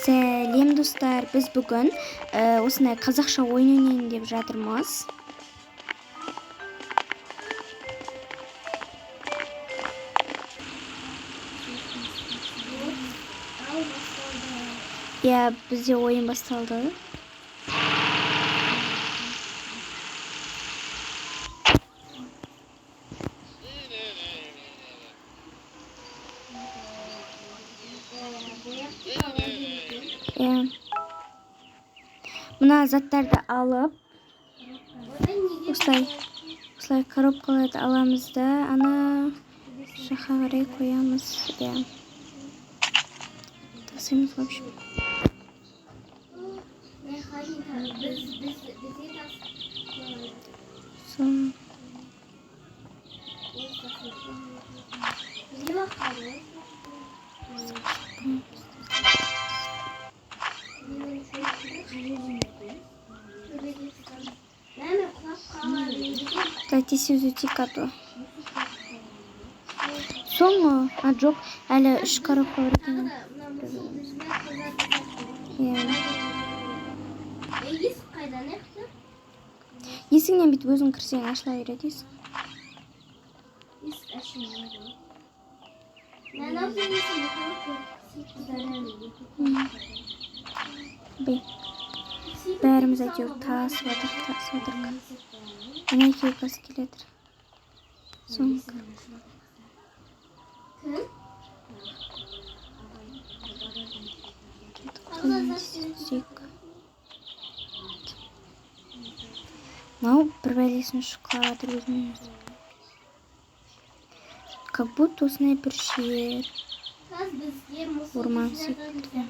Сәлем достар, біз бүгін осындай қазақша ойын ойнайын деп жатырмыз. Я, бізде ойын басталды. Мына заттарды алып, осылай коробкаларды аламыз да, ана жаққа қарай қоямыз. Тасимыз, в общем. Дайте сүзуті кату. Соңы, жоқ, әлі үш коробка бар екен. Есігінен бүйтіп өзің кірсең ашыла береді есік. Бәріміз әйтеуір тасып отырық. Ана екеуі қазір келеді. Соңғы коробка. Мынау бір бәлесін шыққаладыр өзімен өзі. Как будто осындай бір жер. Орман секілді.